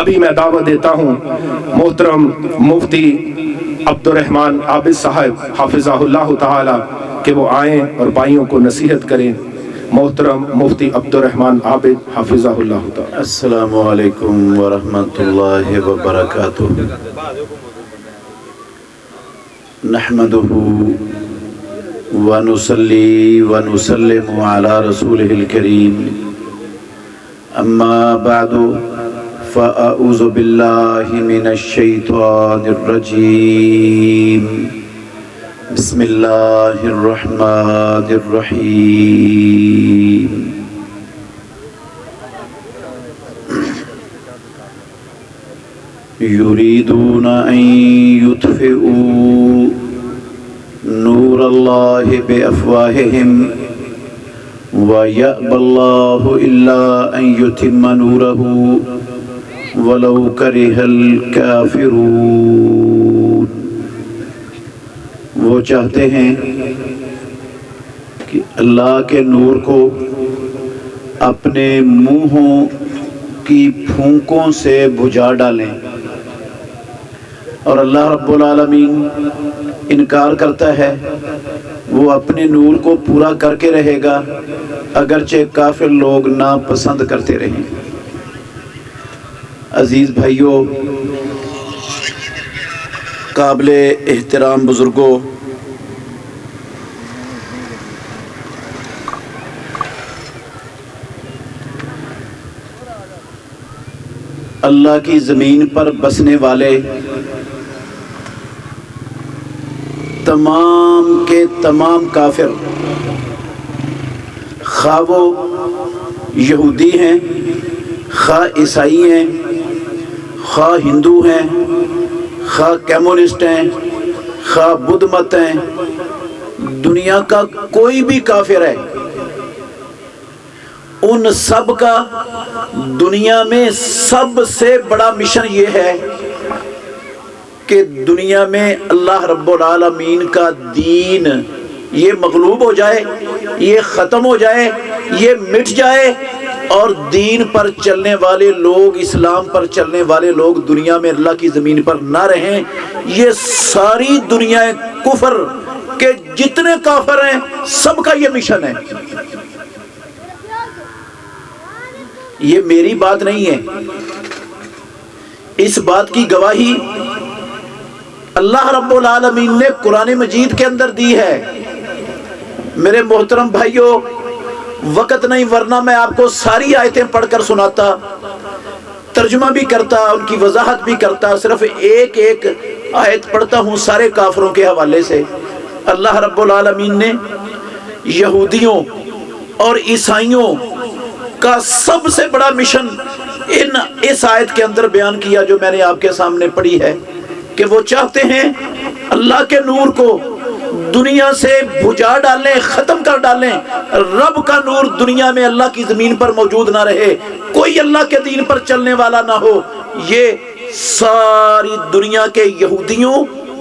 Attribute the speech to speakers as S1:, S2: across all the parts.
S1: ابھی میں دعوت دیتا ہوں محترم مفتی عبدالرحمن عابد صاحب حافظہ اللہ تعالی کہ وہ آئیں اور بھائیوں کو نصیحت کریں۔ محترم مفتی عبدالرحمن عابد حافظہ اللہ تعالی۔
S2: السلام علیکم ورحمۃ اللہ وبرکاتہ۔ نحمده ونصلي ونسلم على رسوله الكريم اما بعد فاعوذ بالله من الشيطان الرجيم بسم الله الرحمن الرحيم يريدون أن يطفئوا نور الله بأفواههم ويأبى الله إلا أن يتم نوره ولو كره الكافرون۔ وہ چاہتے ہیں کہ اللہ کے نور کو اپنے منہوں کی پھونکوں سے بجھا ڈالیں، اور اللہ رب العالمین انکار کرتا ہے وہ اپنے نور کو پورا کر کے رہے گا اگرچہ کافر لوگ ناپسند کرتے رہیں۔ عزیز بھائیوں، قابل احترام بزرگوں، اللہ کی زمین پر بسنے والے تمام کے تمام کافر، خواہ وہ یہودی ہیں، خواہ عیسائی ہیں، خواہ ہندو ہیں، خواہ کمیونسٹ ہیں، خواہ بدھ مت ہیں، دنیا کا کوئی بھی کافر ہے، ان سب کا دنیا میں سب سے بڑا مشن یہ ہے کہ دنیا میں اللہ رب العالمین کا دین یہ مغلوب ہو جائے، یہ ختم ہو جائے، یہ مٹ جائے، اور دین پر چلنے والے لوگ، اسلام پر چلنے والے لوگ دنیا میں اللہ کی زمین پر نہ رہیں۔ یہ ساری دنیا کفر کے جتنے کافر ہیں سب کا یہ مشن ہے۔ یہ میری بات نہیں ہے، اس بات کی گواہی اللہ رب العالمین نے قرآن مجید کے اندر دی ہے۔ میرے محترم بھائیوں، وقت نہیں ورنہ میں آپ کو ساری آیتیں پڑھ کر سناتا، ترجمہ بھی کرتا، ان کی وضاحت بھی کرتا، صرف ایک ایک آیت پڑھتا ہوں سارے کافروں کے حوالے سے۔ اللہ رب العالمین نے یہودیوں اور عیسائیوں کا سب سے بڑا مشن اس آیت کے اندر بیان کیا جو میں نے آپ کے سامنے پڑھی ہے، کہ وہ چاہتے ہیں اللہ کے نور کو دنیا سے بجھا ڈالیں، ختم کر ڈالیں، رب کا نور دنیا میں اللہ کی زمین پر موجود نہ رہے، کوئی اللہ کے دین پر چلنے والا نہ ہو۔ یہ ساری دنیا کے یہودیوں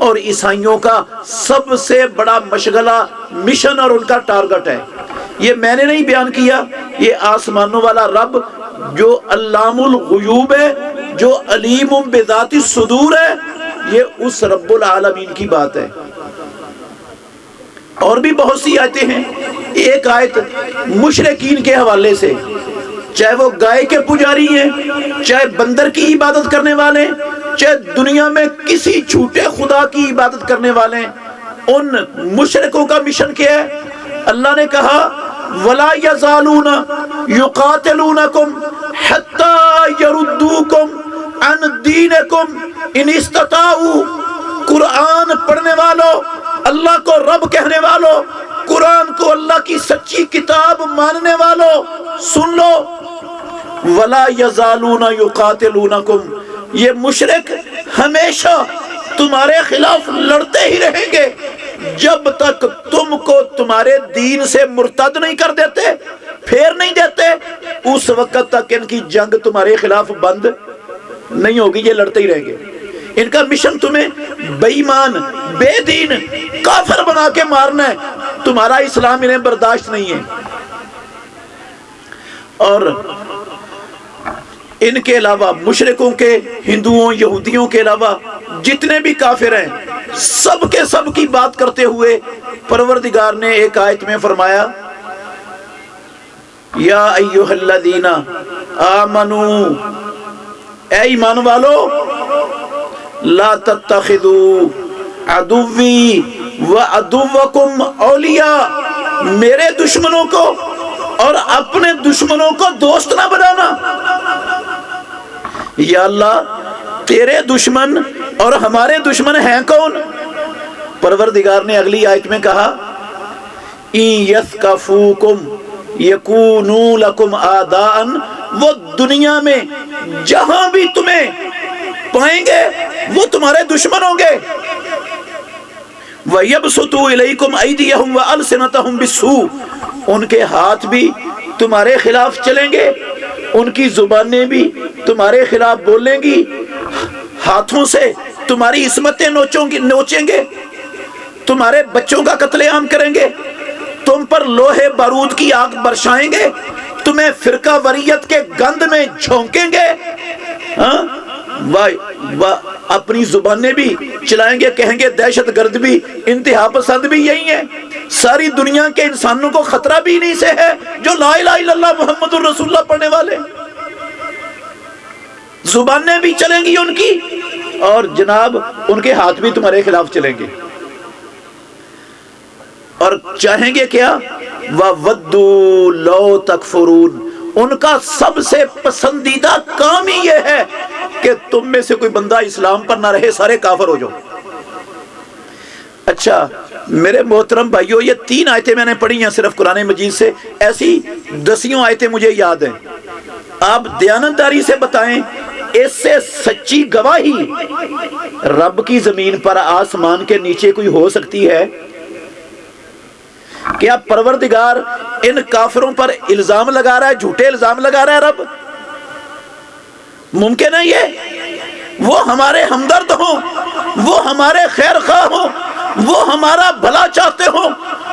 S2: اور عیسائیوں کا سب سے بڑا مشغلہ، مشن اور ان کا ٹارگٹ ہے۔ یہ میں نے نہیں بیان کیا، یہ آسمانوں والا رب جو علام الغیوب ہے، جو علیم بذات الصدور ہے، یہ اس رب العالمین کی بات ہے۔ اور بھی بہت سی آیتیں ہیں۔ ایک آیت مشرکین کے حوالے سے، چاہے وہ گائے کے پجاری ہیں، چاہے بندر کی عبادت کرنے والے، چاہے دنیا میں کسی جھوٹے خدا کی عبادت کرنے والے، ان مشرکوں کا مشن کیا ہے؟ اللہ نے کہا وَلَا يَزَالُونَ يُقَاتِلُونَكُمْ حَتَّى يَرُدُّوكُمْ عَنْ دِينِكُمْ إِنِ اسْتَطَاعُوا۔ قرآن پڑھنے والوں، اللہ کو رب کہنے والوں، قرآن کو اللہ کی سچی کتاب ماننے والوں، سن لو، وَلَا يَزَالُونَ يُقَاتِلُونَكُمْ، یہ مشرک ہمیشہ تمہارے خلاف لڑتے ہی رہیں گے جب تک تم کو تمہارے دین سے مرتد نہیں کر دیتے، پھیر نہیں دیتے، اس وقت تک ان کی جنگ تمہارے خلاف بند نہیں ہوگی، یہ لڑتے ہی رہیں گے۔ ان کا مشن تمہیں بے ایمان، بے دین، کافر بنا کے مارنا ہے، تمہارا اسلام انہیں برداشت نہیں ہے۔ اور इनके अलावा मुशरिकों के, हिंदुओं यहूदियों के अलावा जितने भी काफिर हैं, सब के सब की बात करते हुए परवरदिगार ने एक आयत में फरमाया, या अय्युहल्लज़ीना आमनू, ऐ ईमान वालो, ला तत्तखिदू अदुव्वी व अदुव्वकुम औलिया, मेरे दुश्मनों को और अपने दुश्मनों को दोस्त ना बनाना। या अल्लाह, तेरे दुश्मन और हमारे दुश्मन हैं कौन? परवरदिगार ने अगली आयत में कहा, इन यस्कफूकुम यकूनू लकुम आदान, वो दुनिया में जहां भी तुम्हें पाएंगे वो तुम्हारे दुश्मन होंगे। वयबसुतू इलैकुम ऐदियहुम व अलसिनतहुम बिस्सू, उनके हाथ भी तुम्हारे खिलाफ चलेंगे, उनकी जुबानें भी तुम्हारे खिलाफ बोलेंगी, हाथों से तुम्हारी इस्मतें नोचेंगे, तुम्हारे बच्चों का कत्लेआम करेंगे, तुम पर लोहे बारूद की आग बरसाएंगे, तुम्हें फिरका वरीयत के गंध में झोंकेंगे, अपनी जुबानें भी चलाएंगे, कहेंगे दहशतगर्द भी, इंतहा पसंद भी यही है। सारी दुनिया के इंसानों को खतरा भी नहीं से है जो ला इलाहा इल्लल्लाह मुहम्मदुर रसूलुल्लाह पढ़ने वाले। जुबानें भी चलेंगी उनकी और जनाब उनके हाथ भी तुम्हारे खिलाफ चलेंगे, और चाहेंगे क्या? ववद्दू लौ तकफुरून, उनका सबसे पसंदीदा काम ही यह है कि तुम में से कोई बंदा इस्लाम पर ना रहे, सारे काफिर हो जाओ। अच्छा मेरे मोहतरम भाइयों, ये 3 आयतें मैंने पढ़ी हैं सिर्फ कुरान मजीद से, ऐसी दसियों आयतें मुझे याद हैं। आप दयानतदारी से बताएं, इससे सच्ची गवाही रब की जमीन पर आसमान के नीचे कोई हो सकती है? क्या परवरदिगार इन काफिरों पर इल्जाम लगा रहा है, झूठे इल्जाम लगा रहा है रब? मुमकिन है ये? वो हमारे हमदर्द हो, वो हमारे खैर खा हो, वो हमारा भला चाहते हो,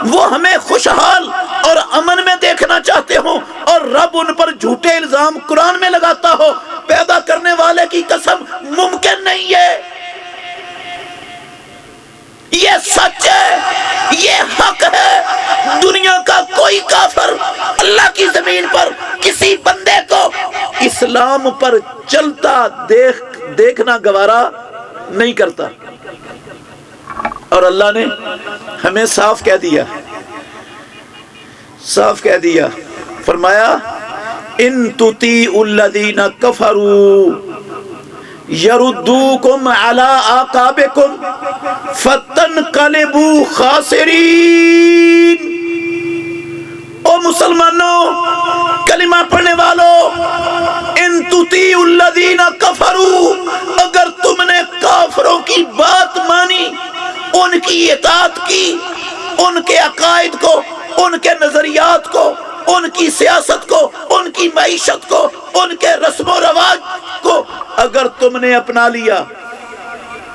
S2: वो हमें खुशहाल और अमन में देखना चाहते हो, और रब उन पर झूठे इल्जाम कुरान में लगाता हो? पैदा करने वाले की कसम, मुमकिन नहीं है। ये सच है, ये हक है। दुनिया का कोई काफिर अल्लाह की जमीन पर किसी बंदे को इस्लाम पर चलता देखना गवारा नहीं करता, और अल्लाह ने हमें साफ कह दिया, फरमाया, इन तुतीउल्लज़ीना कफरू यरुद्दूकुम अला आकाबिकुम फतनकलिबू खासिरीन। ओ मुसलमानों, कलिमा पढ़ने वालों, इन तुतीउल्लज़ीना कफरू, अगर तुमने काफिरों की बात मानी, उनकी इताअत की, उनके अकायद को, उनके नजरियात को, उनकी सियासत को, उनकी मईशत को, उनके रस्म रवाज को अगर तुमने अपना लिया,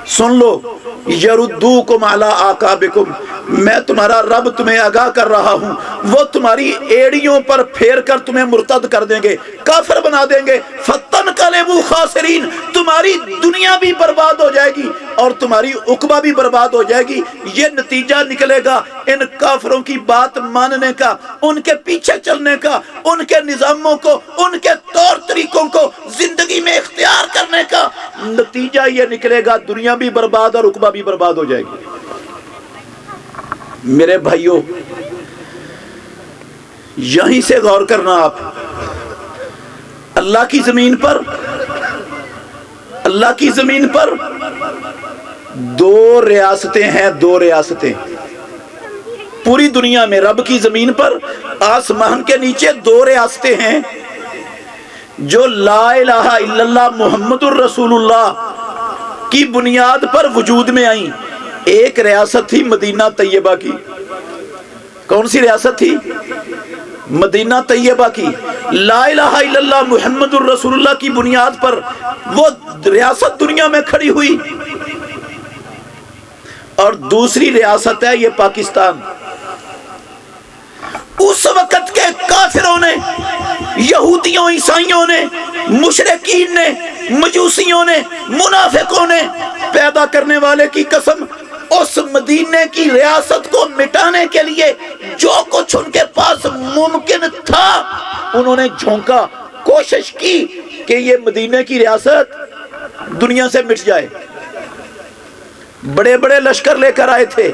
S2: सुन लो, यरुद्दूकुम अला आकाबिकुम, मैं तुम्हारा रब तुम्हें आगाह कर रहा हूं, वो तुम्हारी एड़ियों पर फेर कर तुम्हें मुर्तद कर देंगे, काफिर बना देंगे। फतनकलिबू खासिरीन, तुम्हारी दुनिया भी बर्बाद हो जाएगी और तुम्हारी उकबा भी बर्बाद हो जाएगी। ये नतीजा निकलेगा इन काफिरों की बात मानने का, उनके पीछे चलने का, उनके निजामों को, उनके तौर तरीकों को जिंदगी में इख्तियार करने का। नतीजा ये निकलेगा, दुनिया भी बर्बाद और उकबा भी बर्बाद हो जाएगी। मेरे भाइयों, यहीं से गौर करना, आप अल्लाह की जमीन पर 2 रियासतें हैं, 2 रियासतें पूरी दुनिया में। रब की जमीन पर आसमान के नीचे 2 रियासतें हैं जो ला इलाहा इल्लल्लाह मुहम्मदुर रसूलुल्लाह की बुनियाद पर वजूद में आई। एक रियासत थी मदीना तैयबा की। कौन सी रियासत थी? मदीना तैयबा की। ला इलाहा इल्लल्लाह मुहम्मदुर रसूलुल्लाह की बुनियाद पर वो रियासत दुनिया में खड़ी हुई। और दूसरी रियासत है ये पाकिस्तान। उस वक्त के काफिरों ने, यहूदियों, ईसाइयों ने, मुशरिकीन ने, मजूसियों ने, मुनाफिकों ने, पैदा करने वाले की कसम, उस मदीने की रियासत को मिटाने के लिए जो कुछ उनके पास मुमकिन था उन्होंने झोंका, कोशिश की कि ये मदीने की रियासत दुनिया से मिट जाए। बड़े बड़े लश्कर लेकर आए थे,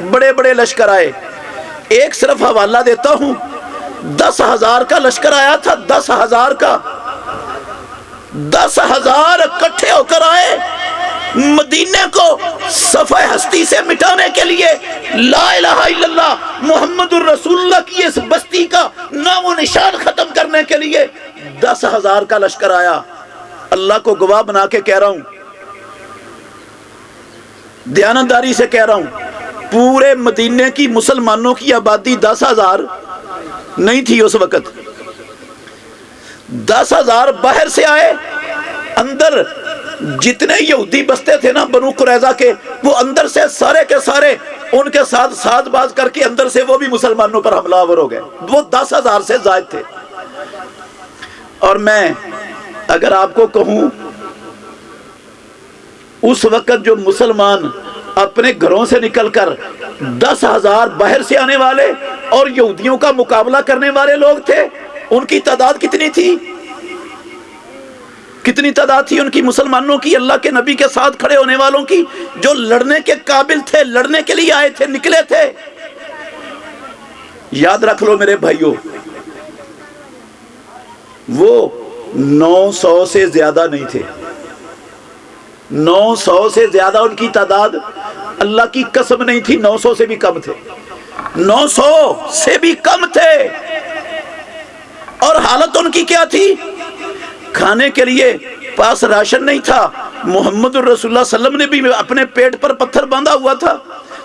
S2: बड़े बड़े लश्कर आए। एक सिर्फ हवाला देता हूं, 10,000 का लश्कर आया था, 10,000 का, 10,000 इकट्ठे होकर आए मदीने को सफे हस्ती से मिटाने के लिए, ला इलाहा इल्लल्लाह मुहम्मदुर रसूलुल्लाह की इस बस्ती का नामो निशान खत्म करने के लिए 10,000 का लश्कर आया। अल्लाह को गवाह बना के कह रहा हूं, दयानतदारी से कह रहा हूं, पूरे मदीने की मुसलमानों की आबादी 10,000 नहीं थी उस वक्त। 10,000 बाहर से आए, अंदर जितने यहूदी बसते थे ना बनु कुरैजा के, वो अंदर से सारे के सारे उनके साथ साजबाज करके अंदर से वो भी मुसलमानों पर हमलावर हो गए। वो 10,000 से ज्यादा थे। और मैं अगर आपको कहूं, उस वक्त जो मुसलमान अपने घरों से निकलकर 10,000 बाहर से आने वाले और यहूदियों का मुकाबला करने वाले लोग थे, उनकी तादाद कितनी थी? कितनी तादाद थी उनकी, मुसलमानों की, अल्लाह के नबी के साथ खड़े होने वालों की, जो लड़ने के काबिल थे, लड़ने के लिए आए थे, निकले थे। याद रख लो मेरे भाइयों, वो 900 से ज्यादा नहीं थे। 900 से ज्यादा उनकी तादाद अल्लाह की कसम नहीं थी, 900 से भी कम थे, 900 से भी कम थे। और हालत उनकी क्या थी? खाने के लिए पास राशन नहीं था। मोहम्मद रसूलुल्लाह सल्लल्लाहु अलैहि वसल्लम ने भी अपने पेट पर पत्थर बांधा हुआ था,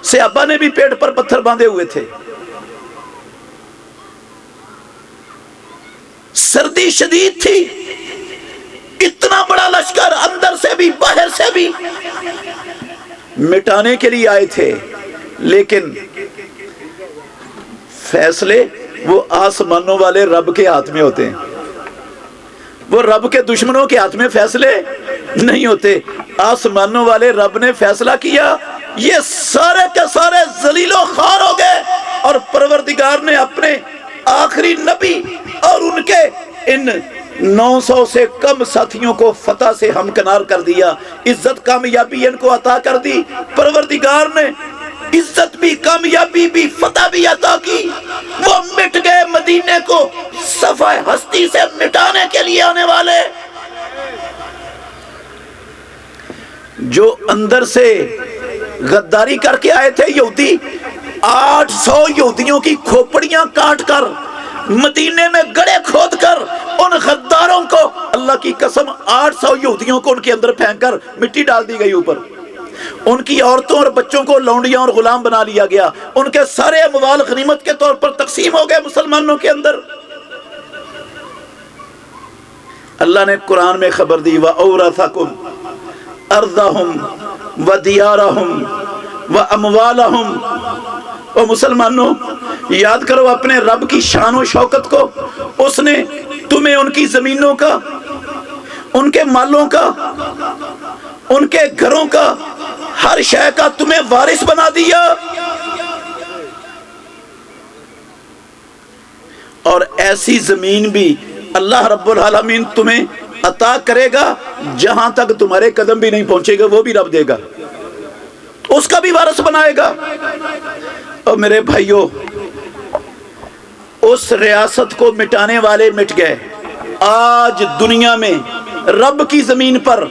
S2: सहाबा ने भी पेट पर पत्थर बांधे हुए थे। सर्दी शदीद थी। इतना बड़ा लश्कर अंदर से भी बाहर से भी मिटाने के लिए आए थे, लेकिन फैसले वो आसमानों वाले रब के हाथ में होते हैं। वो रब के दुश्मनों के हाथ में फैसले नहीं होते। आसमानों वाले रब ने फैसला किया, ये सारे के सारे जलीलो खार हो गए, और परवरदिगार ने अपने आखिरी नबी और उनके इन 900 से कम साथियों को फतह से हमकिनार कर दिया। इज्जत कामयाबी इनको अता कर दी। परवरदिगार ने इज्जत भी, कामयाबी भी, फतह भी अता की। वो मिट गए मदीने को सफाई हस्ती से मिटाने के लिए आने वाले। जो अंदर से गद्दारी करके आए थे यहूदी, 800 यहूदियों की खोपड़ियां काट कर, मदीने में गड़े खोद कर, उन गद्दारों को, अल्लाह की कसम, 800 यहूदियों को उनके अंदर फेंक कर मिट्टी डाल दी गई ऊपर। उनकी औरतों और बच्चों को लौंडियां और गुलाम बना लिया गया। उनके सारे अमवाल गनीमत के तौर पर तकसीम हो गए मुसलमानों के अंदर। अल्लाह ने कुरान में खबर दी, व औरथकुम अर्दहुम व दियारहुम व अमवालहुम। ओ मुसलमानों, याद करो अपने रब की शान और शौकत को। उसने तुम्हें उनकी जमीनों का, उनके मालों का, उनके घरों का, हर शय का तुम्हें वारिस बना दिया। और ऐसी जमीन भी अल्लाह रब्बुल आलमीन तुम्हें अता करेगा जहां तक तुम्हारे कदम भी नहीं पहुंचेगा, वो भी रब देगा, उसका भी वारिस बनाएगा। और मेरे भाइयों, उस रियासत को मिटाने वाले मिट गए। आज दुनिया में रब की जमीन पर,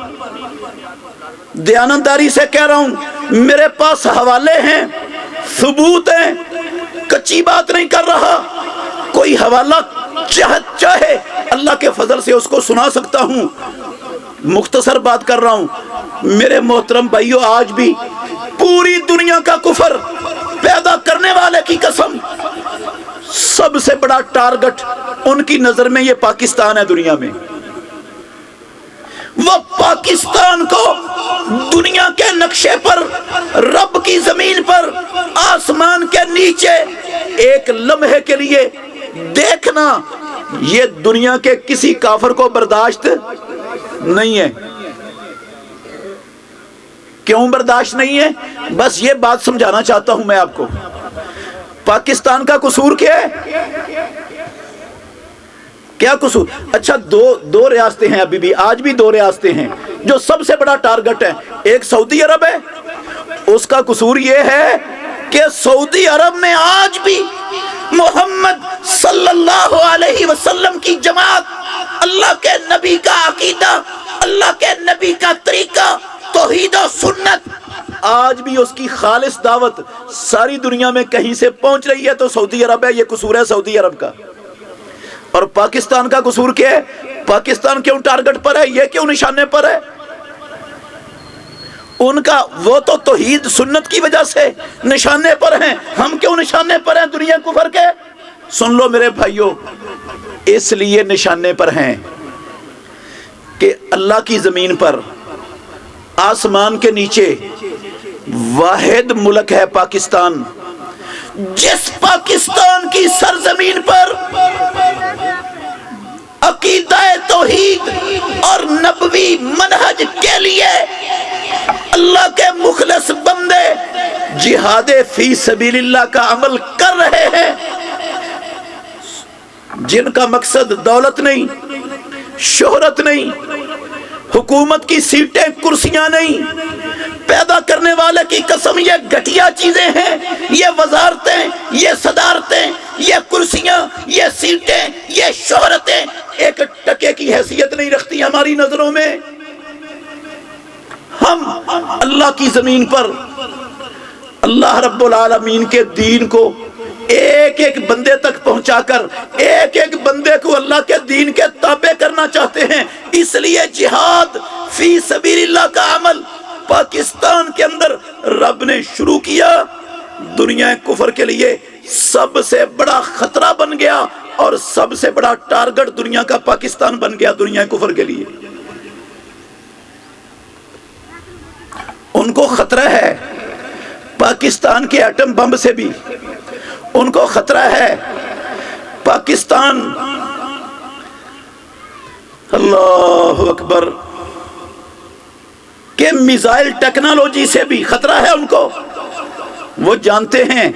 S2: दयानतदारी से कह रहा हूं, मेरे पास हवाले हैं, सबूत हैं, कच्ची बात नहीं कर रहा। कोई हवाला चाहे अल्लाह के फजल से उसको सुना सकता हूं। मुख्तसर बात कर रहा हूं। मेरे मोहतरम भाइयों, आज भी पूरी दुनिया का कुफर पैदा करने वाले की कसम, सबसे बड़ा टारगेट उनकी नजर में ये पाकिस्तान है दुनिया में। وہ پاکستان کو دنیا کے نقشے پر، رب کی زمین پر، آسمان کے نیچے ایک لمحے کے لیے دیکھنا، یہ دنیا کے کسی کافر کو برداشت نہیں ہے۔ کیوں برداشت نہیں ہے؟ بس یہ بات سمجھانا چاہتا ہوں میں آپ کو۔ پاکستان کا قصور کیا ہے؟ کیا قصور؟ اچھا دو ریاستیں ہیں، ابھی بھی آج بھی دو ریاستیں ہیں جو سب سے بڑا ٹارگٹ ہے۔ ایک سعودی عرب ہے، اس کا قصور یہ ہے کہ سعودی عرب میں آج بھی محمد صلی اللہ علیہ وسلم کی جماعت، اللہ کے نبی کا عقیدہ، اللہ کے نبی کا طریقہ، توحید و سنت، آج بھی اس کی خالص دعوت ساری دنیا میں کہیں سے پہنچ رہی ہے تو سعودی عرب ہے۔ یہ قصور ہے سعودی عرب کا۔ اور پاکستان کا قصور کیا ہے؟ پاکستان کیوں ٹارگٹ پر ہے؟ یہ کیوں نشانے پر ہے؟ ان کا وہ تو توحید سنت کی وجہ سے نشانے پر ہیں، ہم کیوں نشانے پر ہیں دنیا کفر کے؟ سن لو میرے بھائیوں، اس لیے نشانے پر ہیں کہ اللہ کی زمین پر، آسمان کے نیچے واحد ملک ہے پاکستان، جس پاکستان کی سرزمین پر عقیدہ توحید اور نبوی منہج کے لیے اللہ کے مخلص بندے جہاد فی سبیل اللہ کا عمل کر رہے ہیں، جن کا مقصد دولت نہیں، شہرت نہیں، حکومت کی سیٹیں کرسیاں نہیں، پیدا کرنے والے کی قسم یہ گھٹیا چیزیں ہیں، یہ وزارتیں، یہ صدارتیں، یہ کرسیاں، یہ سیٹیں، یہ شہرتیں ایک ٹکے کی حیثیت نہیں رکھتی ہماری نظروں میں۔ ہم اللہ کی زمین پر اللہ رب العالمین کے دین کو ایک ایک بندے تک پہنچا کر ایک ایک بندے کو اللہ کے دین کے تابع کرنا چاہتے ہیں، اس لیے جہاد فی سبیل اللہ کا عمل پاکستان کے اندر رب نے شروع کیا۔ دنیا کفر کے لیے سب سے بڑا خطرہ بن گیا اور سب سے بڑا ٹارگٹ دنیا کا پاکستان بن گیا دنیا کفر کے لیے۔ ان کو خطرہ ہے پاکستان کے ایٹم بم سے بھی، ان کو خطرہ ہے پاکستان، اللہ اکبر، کہ میزائل ٹیکنالوجی سے بھی خطرہ ہے ان کو۔ وہ جانتے ہیں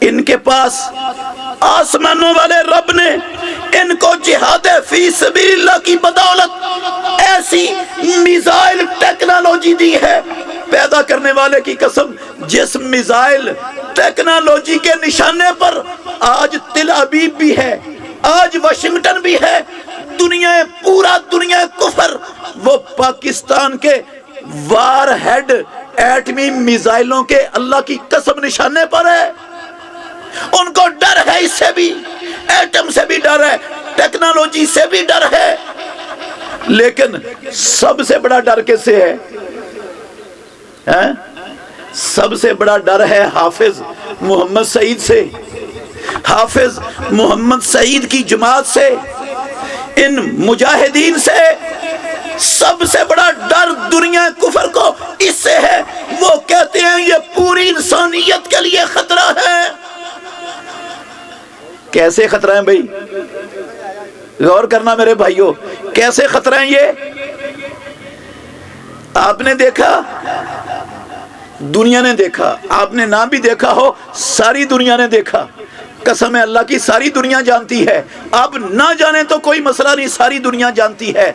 S2: ان کے پاس آسمانوں والے رب نے ان کو جہاد فی سبیل اللہ کی بدولت ایسی میزائل ٹیکنالوجی دی ہے، پیدا کرنے والے کی قسم، جس میزائل ٹیکنالوجی کے نشانے پر آج تل ابیب بھی ہے، آج واشنگٹن بھی ہے، پورا دنیا کفر وہ پاکستان کے وار ہیڈ ایٹمی میزائلوں کے اللہ کی قسم نشانے پر ہے۔ ان کو ڈر ہے، اس سے بھی، ایٹم سے بھی ڈر ہے، ٹیکنالوجی سے بھی ڈر ہے، لیکن سب سے بڑا ڈر کس سے ہے؟ سب سے بڑا ڈر ہے حافظ محمد سعید سے، حافظ محمد سعید کی جماعت سے، ان مجاہدین سے۔ سب سے بڑا ڈر دنیا کفر کو اس سے ہے، وہ کہتے ہیں یہ پوری انسانیت کے لیے خطرہ ہے۔ کیسے خطرہ ہیں بھائی؟ غور کرنا میرے بھائیوں، کیسے خطرہ ہیں یہ؟ آپ نے دیکھا، دنیا نے دیکھا، آپ نے نہ بھی دیکھا ہو، ساری دنیا نے دیکھا، قسم اللہ کی ساری دنیا جانتی ہے، آپ نہ جانیں تو کوئی مسئلہ نہیں، ساری دنیا جانتی ہے۔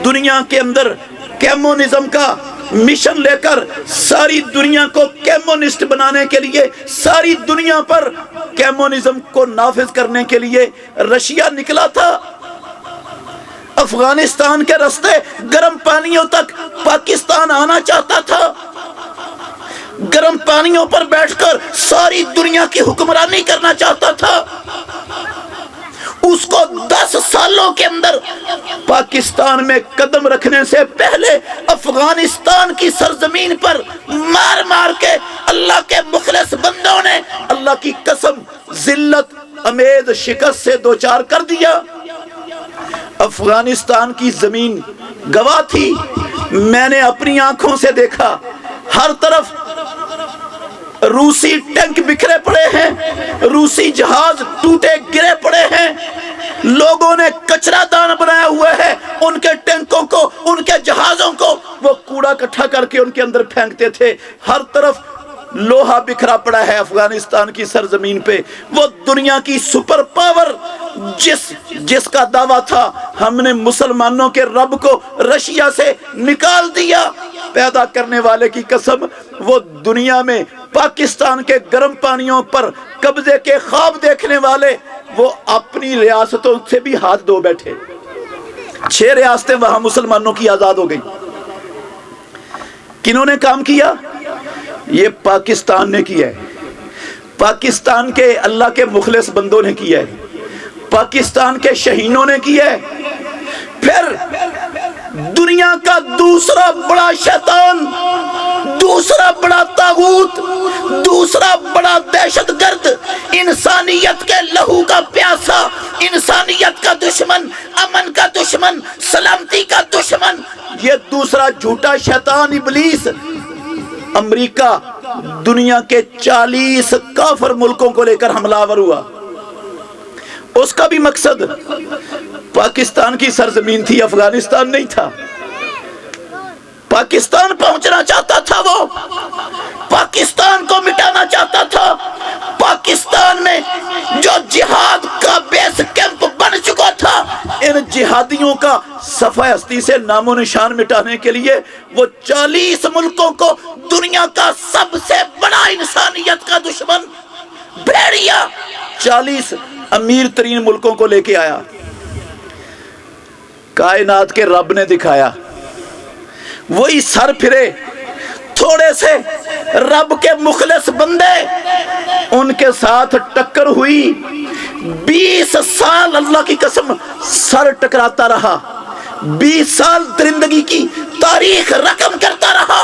S2: دنیا کے اندر کیمونزم کا مشن لے کر ساری دنیا کو کیمونسٹ بنانے کے لیے، ساری دنیا پر کیمونزم کو نافذ کرنے کے لیے رشیا نکلا تھا۔ افغانستان کے راستے گرم پانیوں تک پاکستان آنا چاہتا تھا، گرم پانیوں پر بیٹھ کر ساری دنیا کی حکمرانی کرنا چاہتا تھا۔ اس کو 10 سالوں کے اندر پاکستان میں قدم رکھنے سے پہلے افغانستان کی سرزمین پر مار مار کے اللہ کے مخلص بندوں نے اللہ کی قسم ذلت امیز شکست سے دوچار کر دیا۔ अफगानिस्तान की जमीन गवाह थी। मैंने अपनी आंखों से देखा, हर तरफ रूसी टैंक बिखरे पड़े हैं, रूसी जहाज टूटे गिरे पड़े हैं, लोगों ने कचरा दान बनाया हुआ है उनके टैंकों को, उनके जहाजों को, वो कूड़ा इकट्ठा करके उनके अंदर फेंकते थे। हर तरफ लोहा बिखरा पड़ा है अफगानिस्तान की सरजमीन पे। वो दुनिया की सुपर पावर जिसका दावा था, हमने मुसलमानों के रब को रशिया से निकाल दिया, पैदा करने वाले की कसम, वो दुनिया में पाकिस्तान के गर्म पानियों पर कब्जे के ख्वाब देखने वाले, वो अपनी रियासतों से भी हाथ धो बैठे। 6 रियासतें वहां मुसलमानों की आजाद हो गई। किन्होंने काम किया? ये पाकिस्तान ने किया है, पाकिस्तान के अल्लाह के मुखलिस बंदों ने किया है, पाकिस्तान के शहीनों ने किया है। फिर दुनिया का दूसरा बड़ा शैतान, दूसरा बड़ा तागूत, दूसरा बड़ा दहशतगर्द, इंसानियत के लहू का प्यासा, इंसानियत का दुश्मन, अमन का दुश्मन, सलामती का दुश्मन, ये दूसरा झूठा शैतान इब्लीस अमेरिका दुनिया के 40 काफिर मुल्कों को लेकर हमलावर हुआ। उसका भी मकसद पाकिस्तान की सरजमीन थी, अफगानिस्तान नहीं था। पाकिस्तान पहुंचना चाहता था, वो पाकिस्तान को मिटाना चाहता था। पाकिस्तान में जो जिहाद का बेस कैंप बन चुका था, इन जिहादियों का सफा हस्ती से नामो निशान मिटाने के लिए वो 40 मुल्कों को, दुनिया का सबसे बड़ा इंसानियत का दुश्मन भेड़िया, 40 अमीर तरीन मुल्कों को लेके आया। कायनात के रब ने दिखाया, वही सर फिरे थोड़े से रब के मुखलिस बंदे, उनके साथ टक्कर हुई। 20 साल अल्लाह की कसम सर टकराता रहा, 20 साल दरिंदगी की तारीख रकम करता रहा,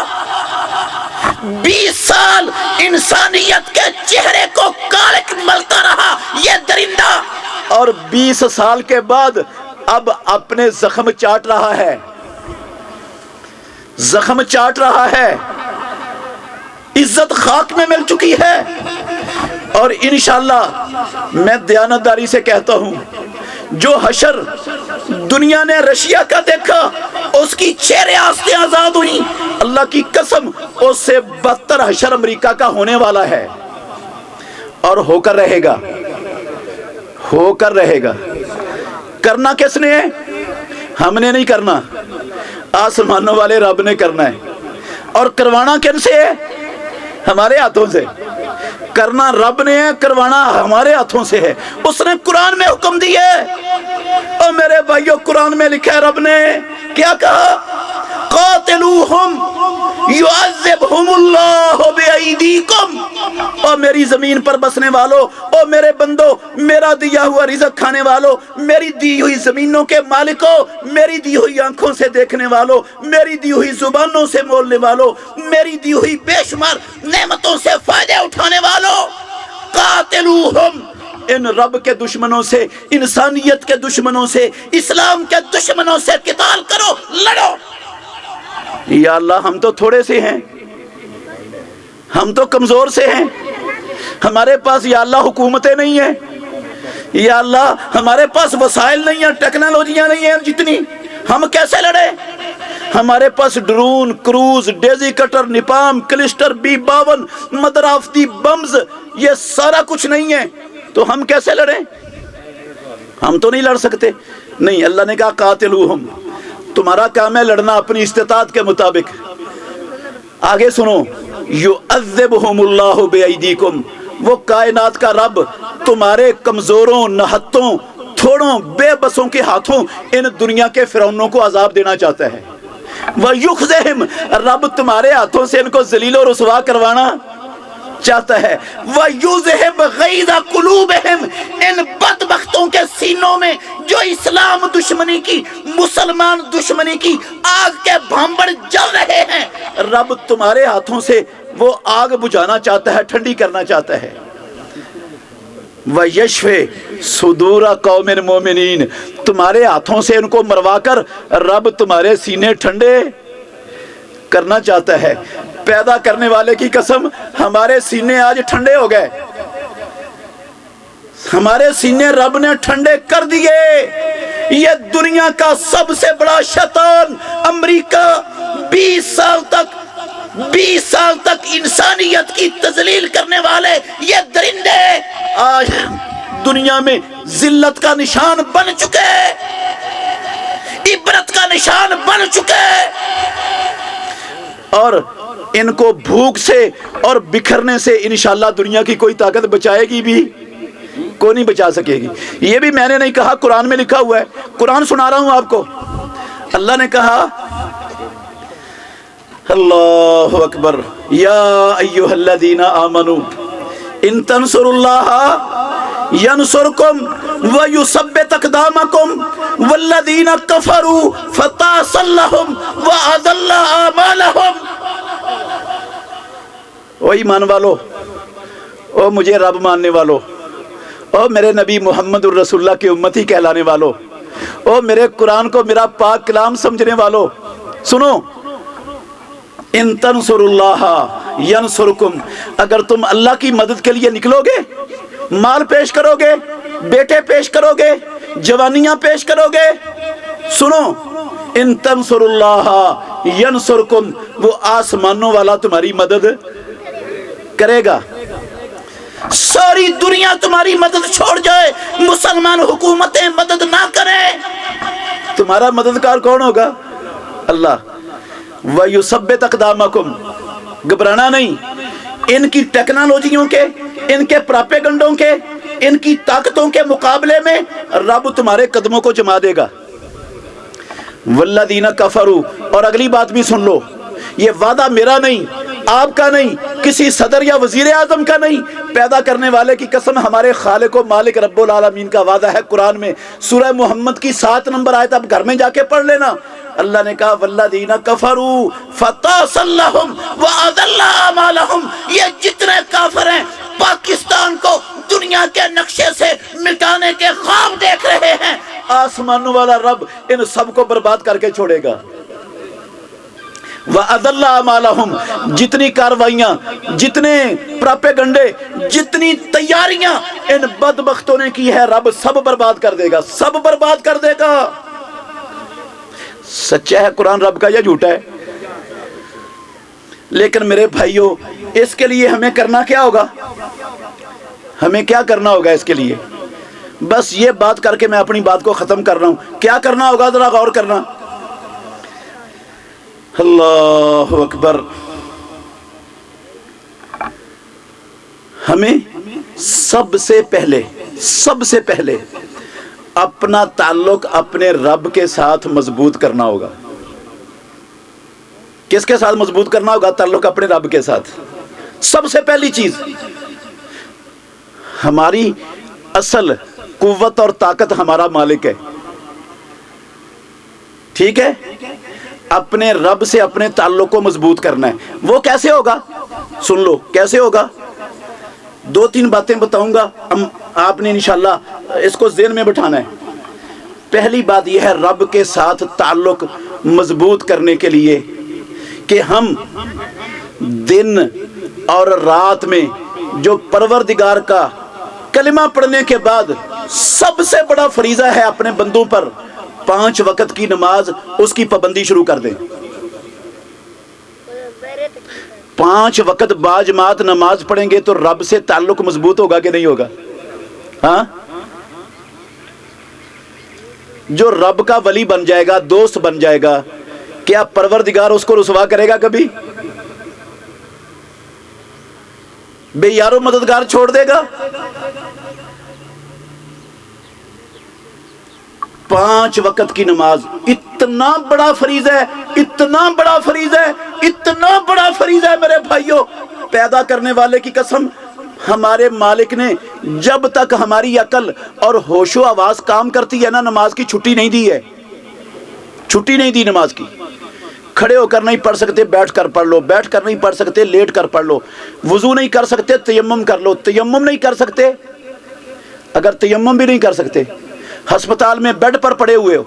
S2: 20 साल इंसानियत के चेहरे को कालिक मलता रहा ये दरिंदा, और 20 साल के बाद अब अपने जख्म चाट रहा है, जख्म चाट रहा है। इज्जत खाक में मिल चुकी है। और इंशाअल्लाह मैं दयानतदारी से कहता हूं, जो हशर दुनिया ने रशिया का देखा, उसकी 6 रियासतें आजाद हुई, अल्लाह की कसम उससे बदतर हशर अमेरिका का होने वाला है, और होकर रहेगा, होकर रहेगा। करना किसने है? हमने नहीं करना, आसमानों वाले रब ने करना है। और करवाना किनसे है? हमारे हाथों से। करना रब ने है, करवाना हमारे हाथों से है। उसने कुरान में हुक्म दिया है। और मेरे भाइयों, कुरान में लिखा है, रब ने क्या कहा? कातिलूहुम युअज़्ज़िबहुमुल्लाहु बिअयदीकुम। और मेरी जमीन पर बसने वालों, और मेरे बंदो, मेरा दिया हुआ रिज़्क़ खाने वालों, मेरी दी हुई जमीनों के मालिकों, मेरी दी हुई आंखों से देखने वालों, मेरी दी हुई जुबानों से बोलने वालों, मेरी दी हुई बेशुमार नेमतों से फायदे उठाने वालों, कातिलूहुम, इन रब के दुश्मनों से, इंसानियत के दुश्मनों से, इस्लाम के दुश्मनों से किताल करो, लड़ो। या अल्लाह, हम तो थोड़े से हैं, हम तो कमजोर से हैं, हमारे पास या अल्लाह हुकूमतें नहीं है, या अल्लाह हमारे पास वसाइल नहीं है, टेक्नोलॉजियां नहीं है जितनी, हम कैसे लड़े? हमारे पास drone, cruise, daisy cutter, napalm, cluster, B-52, मदराफती बम्स, ये सारा कुछ नहीं है, तो हम कैसे लड़े? हम तो नहीं लड़ सकते। नहीं, अल्लाह ने कहा कातिलूहुम, तुम्हारा काम है लड़ना अपनी इस्तिताअत के मुताबिक। आगे सुनो, युअज़्ज़िबहुमुल्लाहु बिअयदीकुम, वो कायनात का रब तुम्हारे कमजोरों, नहत्तों, थोड़ों, बेबसों के हाथों इन दुनिया के फिरौनों को अजाब देना चाहता है। वयुख़ज़िहिम, रब तुम्हारे हाथों से इनको ज़लील और रुसवा करवाना चाहता है। वयुज़हिब गैज़ कुलूबिहिम, इन बदबख्तों के सीनों में जो इस्लाम दुश्मनी की, मुसलमान दुश्मनी की आग के भांबड़ जल रहे हैं, रब तुम्हारे हाथों से वो आग बुझाना चाहता है, ठंडी करना चाहता है। वयशफे सुदूरा कौमिन मोमिनीन, तुम्हारे हाथों से इनको मरवा कर रब तुम्हारे सीने ठंडे करना चाहता है। पैदा करने वाले की कसम, हमारे सीने आज ठंडे हो गए, हमारे सीने रब ने ठंडे कर दिए। ये दुनिया का सबसे बड़ा शैतान अमेरिका 20 साल तक इंसानियत की तजलील करने वाले ये दरिंदे आज दुनिया में जिल्लत का निशान बन चुके, इबरत का निशान बन चुके, और इनको भूख से और बिखरने से इंशाअल्लाह दुनिया की कोई ताकत बचाएगी भी कोई नहीं बचा सकेगी। ये भी मैंने नहीं कहा, कुरान में लिखा हुआ है, कुरान सुना रहा हूं आपको। अल्लाह ने कहा, अल्लाहु अकबर, या अय्युहल्लज़ीना आमनू इन तंसुरुल्लाह यंसुरकुम व युसब्बित अक़दामकुम वल्लज़ीना कफरू फतासल्लहुम व अज़ल्ला आमालहुम। ओ ईमान वालो, ओ मुझे रब मानने वालो, ओ मेरे नबी मुहम्मदुर रसूलुल्लाह के उम्मती कहलाने वालों, ओ मेरे कुरान को मेरा पाक कलाम समझने वालों, सुनो। इन तंसुरुल्लाह यंसुरकुम, अगर तुम अल्लाह की मदद के लिए निकलोगे, माल पेश करोगे, बेटे पेश करोगे, जवानियां पेश करोगे, सुनो, इन तंसुरुल्लाह यंसुरकुम, वो आसमानों वाला तुम्हारी मदद करेगा। सारी दुनिया तुम्हारी मदद छोड़ जाए, मुसलमान हुकूमतें मदद ना करें, तुम्हारा मददगार कौन होगा? अल्लाह। वयुसब्बित अक़दामकुम, घबराना नहीं, इनकी टेक्नोलॉजियों के, इनके प्रोपेगेंडों के, इनकी ताकतों के मुकाबले में रब तुम्हारे कदमों को जमा देगा। वल्लज़ीना कफरू, और अगली बात भी सुन लो, ये वादा मेरा नहीं, आपका नहीं, किसी सदर या वजीर आजम का नहीं, पैदा करने वाले की कसम, हमारे खालिक व मालिक रब्बुल आलमीन का वादा है। कुरान में सूरह मोहम्मद की 7 नंबर आयत, आप घर में जाके पढ़ लेना। अल्लाह ने कहा, वल्लज़ीना कफरू फतासल्लहुम व अज़ल्ला आमालहुम, ये जितने काफिर हैं पाकिस्तान को दुनिया के नक्शे से मिटाने के ख्वाब देख रहे हैं, आसमानों वाला रब इन सबको बर्बाद करके छोड़ेगा। वअज़ल्ला आमालहुम, जितनी कार्रवाइयां, जितने प्रोपेगेंडे, जितनी तैयारियां इन बदबख्तों ने की है, रब सब बर्बाद कर देगा, सब बर्बाद कर देगा। सच्चा है कुरान रब का या झूठा है? लेकिन मेरे भाइयों, इसके लिए हमें करना क्या होगा? हमें क्या करना होगा इसके लिए? बस ये बात करके मैं अपनी बात को खत्म कर रहा हूं। क्या करना होगा, जरा गौर करना। अल्लाहु अकबर। हमें सबसे पहले अपना ताल्लुक अपने रब के साथ मजबूत करना होगा। किसके साथ मजबूत करना होगा? ताल्लुक अपने रब के साथ। सबसे पहली चीज, हमारी असल कुव्वत और ताकत हमारा मालिक है, ठीक है? अपने रब से अपने ताल्लुक को मजबूत करना है। वो कैसे होगा? सुन लो कैसे होगा। 2-3 बातें बताऊंगा, आपने इंशाल्लाह इसको ज़हन में बिठाना है। पहली बात यह है, रब के साथ ताल्लुक मजबूत करने के लिए कि हम दिन और रात में जो परवरदिगार का कलिमा पढ़ने के बाद सबसे बड़ा फरीज़ा है अपने बंदों पर, 5 वक्त की नमाज, उसकी पाबंदी शुरू कर दें। 5 वक्त बाजमात नमाज पढ़ेंगे तो रब से ताल्लुक मजबूत होगा कि नहीं होगा? हाँ, जो रब का वली बन जाएगा, दोस्त बन जाएगा, क्या परवरदिगार उसको रुसवा करेगा कभी? बेयारो मददगार छोड़ देगा? 5 वक्त की नमाज इतना बड़ा फरीज़ है, इतना बड़ा फरीज़ है, इतना बड़ा फरीज़ है मेरे भाइयों। पैदा करने वाले की कसम, हमारे मालिक ने जब तक हमारी अकल और होशो आवाज काम करती है ना, नमाज की छुट्टी नहीं दी है, छुट्टी नहीं दी नमाज की। खड़े होकर नहीं पढ़ सकते, बैठ कर पढ़ लो, बैठ कर नहीं पढ़ सकते, लेट कर पढ़ लो, वुजू नहीं कर सकते, तयम्मुम कर लो, तयम्मुम नहीं कर सकते, अगर तयम्मुम भी नहीं कर सकते, अस्पताल में बेड पर पड़े हुए हो,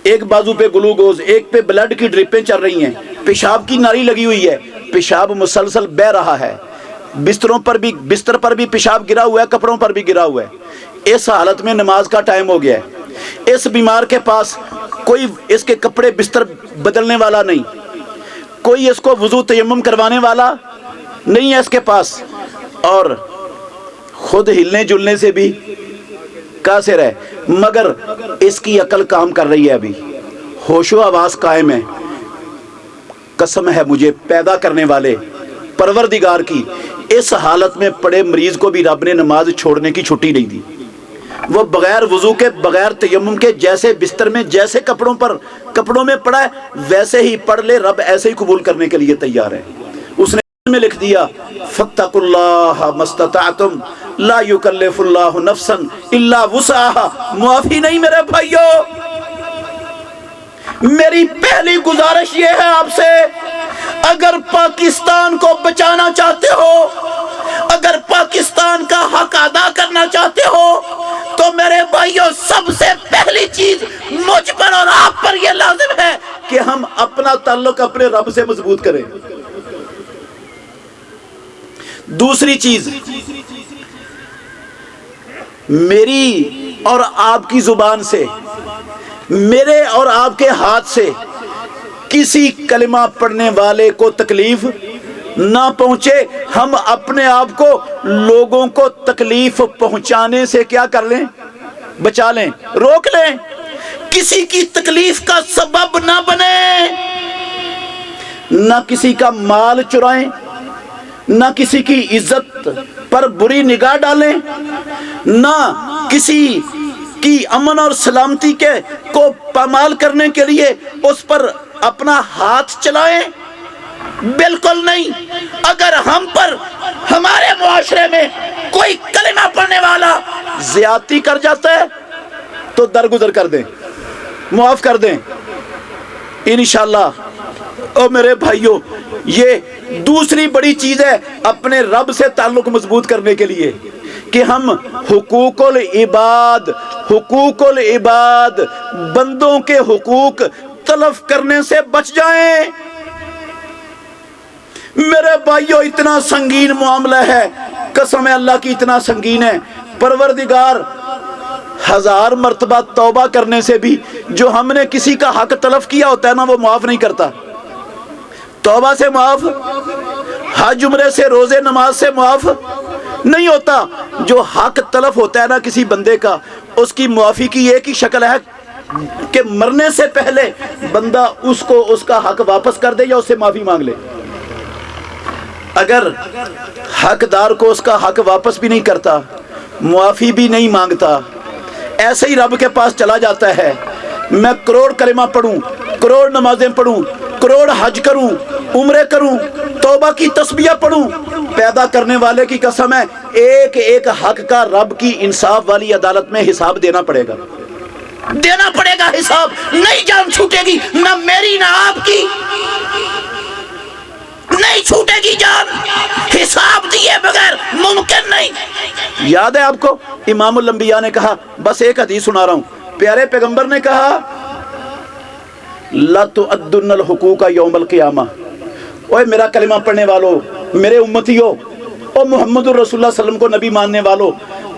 S2: एक बाजू पे ग्लूकोज, एक पे ब्लड की ड्रिपें चल रही हैं, पेशाब की नाली लगी हुई है, पेशाब मुसलसल बह रहा है, बिस्तर पर भी पेशाब गिरा हुआ है, कपड़ों पर भी गिरा हुआ है, इस हालत में नमाज का टाइम हो गया है। इस बीमार के पास कोई इसके कपड़े बिस्तर बदलने वाला नहीं, कोई इसको वुजू तयम्मुम करवाने वाला नहीं है इसके पास, और खुद हिलने जुलने से भी कासिर है, मगर इसकी अकल काम कर रही है, अभी होशो आवाज कायम है। कसम है मुझे पैदा करने वाले परवरदिगार की, इस हालत में पड़े मरीज को भी रब ने नमाज छोड़ने की छुट्टी नहीं दी। वो बगैर वजू के, बगैर तयम्मुम के, जैसे बिस्तर में, जैसे कपड़ों में पड़ा है, वैसे ही पढ़ ले, रब ऐसे ही कबूल करने के लिए तैयार है। उसने में लिख दिया फत्तकुल्लाह मस्तताअतुम ला युकल्लिफुल्लाहु नफ्सन इल्ला वुसअहा। मुआफी नहीं मेरे भाइयों, मेरी पहली गुजारिश ये है आपसे, अगर पाकिस्तान को बचाना चाहते हो, अगर पाकिस्तान का हक अदा करना चाहते हो, तो मेरे भाइयों सबसे पहली चीज मुझ पर और आप पर यह लाजिम है कि हम अपना ताल्लुक अपने रब से मजबूत करें। दूसरी चीज, मेरी और आपकी जुबान से, मेरे और आपके हाथ से किसी कलिमा पढ़ने वाले को तकलीफ ना पहुंचे। हम अपने आप को लोगों को तकलीफ पहुंचाने से क्या कर लें, बचा लें, रोक लें, किसी की तकलीफ का सबब ना बने, ना किसी का माल चुराएं, ना किसी की इज्जत पर बुरी निगाह डालें, ना किसी की अमन और सलामती के को पामाल करने के लिए उस पर अपना हाथ चलाएं, बिल्कुल नहीं। अगर हम पर, हमारे मुआशरे में कोई कलिमा पढ़ने वाला ज्यादती कर जाता है तो दरगुजर कर दें, मुआफ कर दें इंशाअल्लाह। ओ मेरे भाइयों, ये दूसरी बड़ी चीज है अपने रब से ताल्लुक मजबूत करने के लिए कि हम हुकूकुल इबाद, बंदों के हुकूक तलफ करने से बच जाएं। मेरे भाइयों, इतना संगीन मामला है, कसम है अल्लाह की, इतना संगीन है। परवरदिगार 1000 मर्तबा तौबा करने से भी जो हमने किसी का हक तलफ किया होता है ना, वो माफ नहीं करता। तौबा से माफ, हज उम्रे से, रोजे नमाज से माफ नहीं होता। जो हक तलफ होता है ना किसी बंदे का, उसकी मुआफी की एक ही शक्ल है कि मरने से पहले बंदा उसको उसका हक वापस कर दे या उससे माफी मांग ले। अगर हकदार को उसका हक वापस भी नहीं करता, मुआफी भी नहीं मांगता, ऐसे ही रब के पास चला जाता है, मैं करोड़ कलिमा पढ़ूं, करोड़ नमाजें पढ़ूं, करोड़ हज करूं, उम्रे करूं, तौबा की तस्बीह पढ़ूं, पैदा करने वाले की कसम है, एक एक हक का रब की इंसाफ वाली अदालत में हिसाब देना पड़ेगा, देना पड़ेगा हिसाब। नहीं जान छूटेगी, ना मेरी ना आपकी, नहीं छूटेगी जान, हिसाब दिए बगैर मुमकिन नहीं। याद है आपको, इमामुल अंबिया ने कहा, बस एक हदीस सुना रहा हूं, प्यारे पैगंबर ने कहा, ला तुअद्दुन्नल हुकूका यौमल क़ियामा। ओए मेरा कलिमा पढ़ने वालों, मेरे उम्मतियों, ओ मुहम्मदुर रसूलुल्लाह सल्लल्लाहु अलैहि वसल्लम को नबी मानने वालों,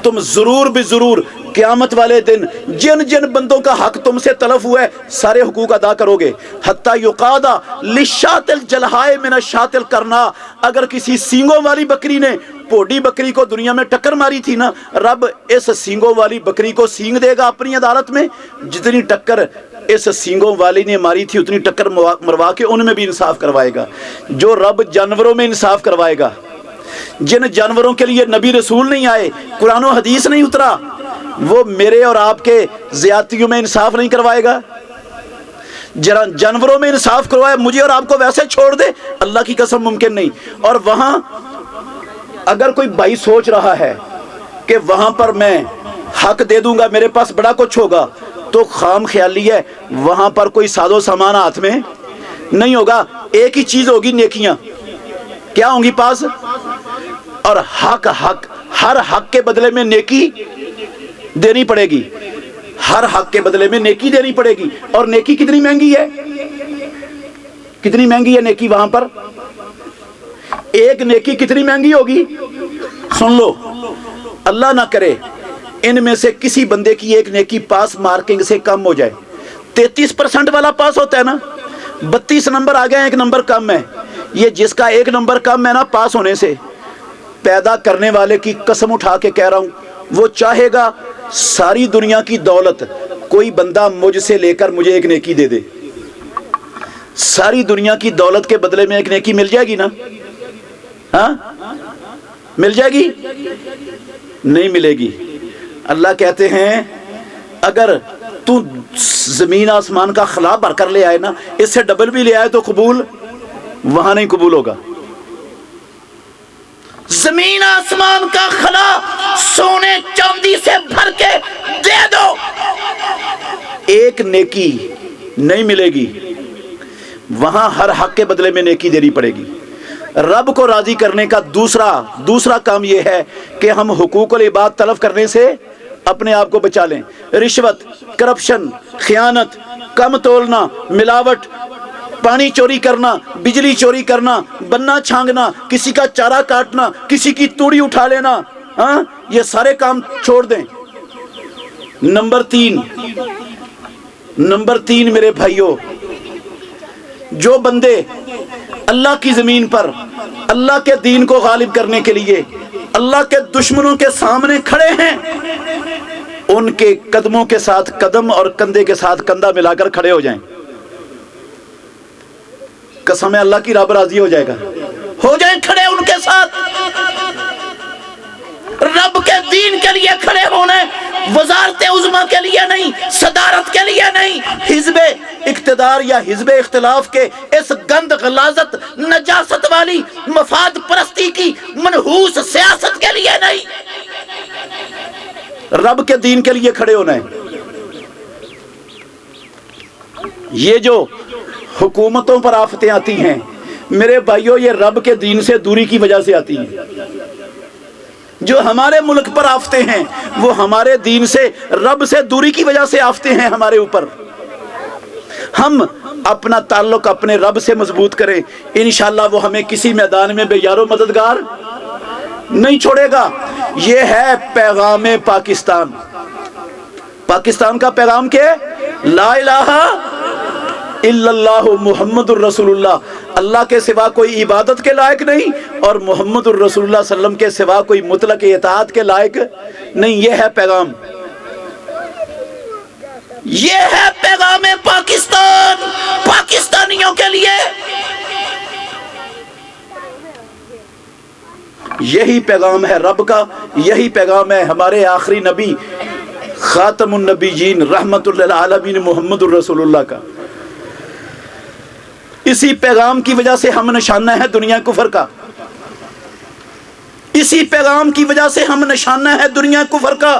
S2: तुम जरूर भी जरूर क़यामत वाले दिन जिन जिन बंदों का हक तुमसे तलफ हुआ है सारे हुकूक अदा करोगे। हत्ता युकादा लिशातिल जलहाए मिन शातिल करना। अगर किसी सींगों वाली बकरी ने पोडी बकरी को दुनिया में टक्कर मारी थी ना, रब इस सींगों वाली बकरी को सींग देगा अपनी अदालत में, जितनी टक्कर इस सींगों वाली ने मारी थी उतनी टक्कर मरवा के उनमें भी इंसाफ करवाएगा। जो रब जानवरों में इंसाफ करवाएगा, जिन जानवरों के लिए नबी रसूल नहीं आए, कुरान और हदीस नहीं उतरा, वो मेरे और आपके ज़ियादतियों में इंसाफ नहीं करवाएगा। जरा जानवरों में इंसाफ करवाए, मुझे और आपको वैसे छोड़ दे, अल्लाह की कसम मुमकिन नहीं। और वहां अगर कोई भाई सोच रहा है कि वहां पर मैं हक दे दूंगा, मेरे पास बड़ा कुछ होगा, तो खाम ख्याली है, वहां पर कोई सादो सामान हाथ में नहीं होगा। एक ही चीज होगी, नेकियां क्या होंगी पास, और हक हक हर हक के बदले में नेकी देनी पड़ेगी, हर हक के बदले में नेकी देनी पड़ेगी। और नेकी कितनी महंगी है, कितनी महंगी है नेकी वहां पर? एक नेकी कितनी महंगी होगी? सुन लो, अल्लाह ना करे इनमें से किसी बंदे की एक नेकी पास मार्किंग से कम हो जाए। 33% वाला पास होता है ना, 32 नंबर आ गए, एक नंबर कम है। ये जिसका एक नंबर कम है ना पास होने से, पैदा करने वाले की कसम उठा के कह रहा हूं, वो चाहेगा सारी दुनिया की दौलत कोई बंदा मुझसे लेकर मुझे एक नेकी दे दे, सारी दुनिया की दौलत के बदले में एक नेकी मिल जाएगी ना? हाँ, मिल जाएगी? नहीं मिलेगी। अल्लाह कहते हैं अगर तू जमीन आसमान का खला भर कर ले आए ना, इससे डबल भी ले आए तो कबूल वहां नहीं कबूल होगा। जमीन आसमान का खला सोने चांदी से भर के दे दो, एक नेकी नहीं मिलेगी, वहां हर हक के बदले में नेकी देनी पड़ेगी। रब को राजी करने का दूसरा काम यह है कि हम हुकूकुल इबाद तलब करने से अपने आप को बचा लें। रिश्वत, करप्शन, खयानत, कम तोलना, मिलावट, पानी चोरी करना, बिजली चोरी करना, बन्ना छांगना, किसी का चारा काटना, किसी की तूड़ी उठा लेना, हाँ, ये सारे काम छोड़ दें। नंबर तीन मेरे भाइयों, जो बंदे अल्लाह की जमीन पर अल्लाह के दीन को गालिब करने के लिए अल्लाह के दुश्मनों के सामने खड़े हैं, उनके कदमों के साथ कदम और कंधे के साथ कंधा मिलाकर खड़े हो जाएं। कसम है अल्लाह की, रब राजी हो जाएगा। हो जाएं खड़े उनके साथ, रब के दीन के लिए खड़े होने, वजारत उज़्मा के लिए नहीं, सदारत के लिए नहीं, हिज़्बे इक़्तिदार या हिज़्बे इख्तिलाफ के इस गंद गलाजत नजासत वाली मफाद परस्ती की मनहूस सियासत के लिए नहीं, रब के दीन के लिए खड़े होना है। ये जो हुकूमतों पर आफतें आती हैं मेरे भाइयों, ये रब के दीन से दूरी की वजह से आती हैं। जो हमारे मुल्क पर आफतें हैं वो हमारे दीन से, रब से दूरी की वजह से आफतें हैं हमारे ऊपर। हम अपना ताल्लुक अपने रब से मजबूत करें, इंशाअल्लाह वो हमें किसी मैदान में बेयारो मददगार नहीं छोड़ेगा। ये है पैगाम पाकिस्तान। पाकिस्तान का पैगाम क्या है? ला इलाहा इल्लल्लाहु मुहम्मदुर रसूलुल्लाह, अल्लाह के सिवा कोई इबादत के लायक नहीं और मुहम्मदुर रसूलुल्लाह सल्लम के सिवा कोई मुतलक इताअत के लायक नहीं। ये है पैगाम, ये है पैगाम पाकिस्तान, पाकिस्तानियों के लिए। यही पैगाम है रब का, यही पैगाम है हमारे आखिरी नबी खातमुन नबीयीन रहमतुल लिल आलमीन मुहम्मदुर रसूलुल्लाह का। इसी पैगाम की वजह से हम निशाना है दुनिया कुफर का, इसी पैगाम की वजह से हम निशाना है दुनिया कुफर का।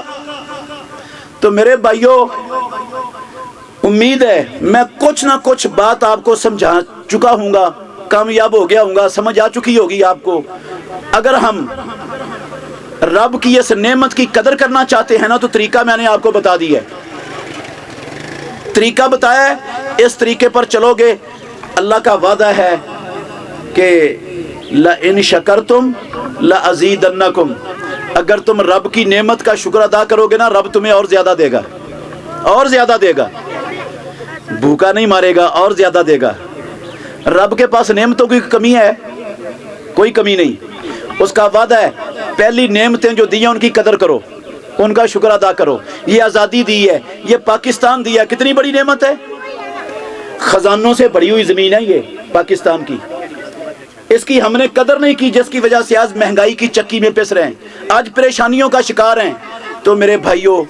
S2: तो मेरे भाइयों, उम्मीद है मैं कुछ ना कुछ बात आपको समझा चुका हूँगा, कामयाब हो गया हूँगा, समझ आ चुकी होगी आपको। अगर हम रब की इस नेमत की कदर करना चाहते हैं ना, तो तरीका मैंने आपको बता दिया है, तरीका बताया है, इस तरीके पर चलोगे अल्लाह का वादा है कि ला इन शकरतुम ला अज़ीदन्नकुम, अगर तुम रब की नेमत का शुक्र अदा करोगे ना, रब तुम्हें और ज्यादा देगा, और ज्यादा देगा, भूखा नहीं मारेगा, और ज्यादा देगा। रब के पास नेमतों की कमी है? कोई कमी नहीं, उसका वादा है पहली नेमतें जो दी हैं उनकी कदर करो, उनका शुक्र अदा करो। ये आज़ादी दी है, ये पाकिस्तान दिया, कितनी बड़ी नेमत है, खजानों से भरी हुई जमीन है ये पाकिस्तान की, इसकी हमने कदर नहीं की, जिसकी वजह से आज महंगाई की चक्की में पिस रहे हैं, आज परेशानियों का शिकार हैं। तो मेरे भाइयों,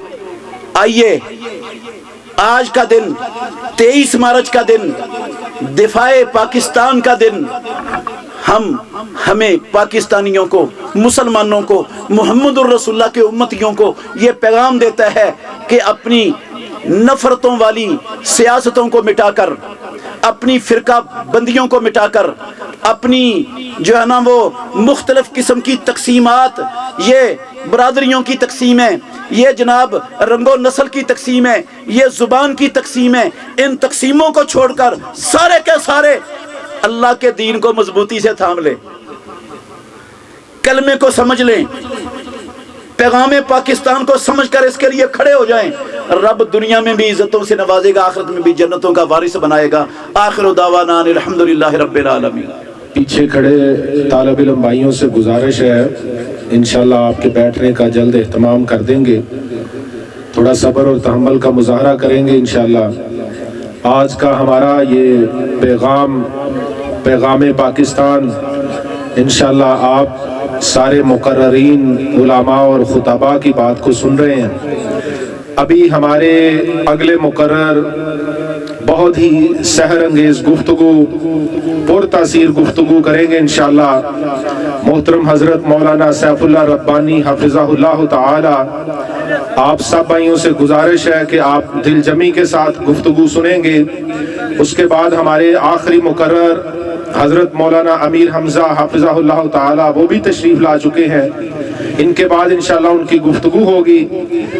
S2: आइए आज का दिन 23 मार्च का दिन, दिफाए पाकिस्तान का दिन, हमें पाकिस्तानियों को, मुसलमानों को, मुहम्मदुर रसूलुल्लाह के उम्मतियों को ये पैगाम देता है कि अपनी नफरतों वाली सियासतों को मिटाकर, अपनी फिरका बंदियों को मिटाकर, अपनी जो है ना वो मुख्तलिफ किस्म की तकसीमात, ये برادریوں کی تقسیم ہے، یہ جناب رنگ و نسل کی تقسیم ہے، یہ زبان کی تقسیم ہے، ان تقسیموں کو چھوڑ کر سارے کے سارے اللہ کے دین کو مضبوطی سے تھام لیں، کلمے کو سمجھ لیں، پیغام پاکستان کو سمجھ کر اس کے لیے کھڑے ہو جائیں، رب دنیا میں بھی عزتوں سے نوازے گا، آخرت میں بھی جنتوں کا وارث بنائے گا۔ آخر دعوانا الحمدللہ رب العالمین۔
S1: پیچھے کھڑے طالب علم بھائیوں سے گزارش ہے، انشاءاللہ آپ کے بیٹھنے کا جلد اہتمام کر دیں گے، تھوڑا صبر اور تحمل کا مظاہرہ کریں گے انشاءاللہ۔ آج کا ہمارا یہ پیغام پاکستان، انشاءاللہ آپ سارے مقررین علماء اور خطباء کی بات کو سن رہے ہیں۔ ابھی ہمارے اگلے مقرر بہت ہی سحر انگیز گفتگو، پر تاثیر گفتگو کریں گے انشاءاللہ۔ محترم حضرت مولانا سیف اللہ ربانی حفظہ اللہ تعالی، آپ سب بھائیوں سے گزارش ہے کہ آپ دل جمی کے ساتھ گفتگو سنیں گے۔ اس کے بعد ہمارے آخری مقرر حضرت مولانا امیر حمزہ حفظہ اللہ تعالی، وہ بھی تشریف لا چکے ہیں، ان کے بعد انشاءاللہ ان کی گفتگو ہوگی۔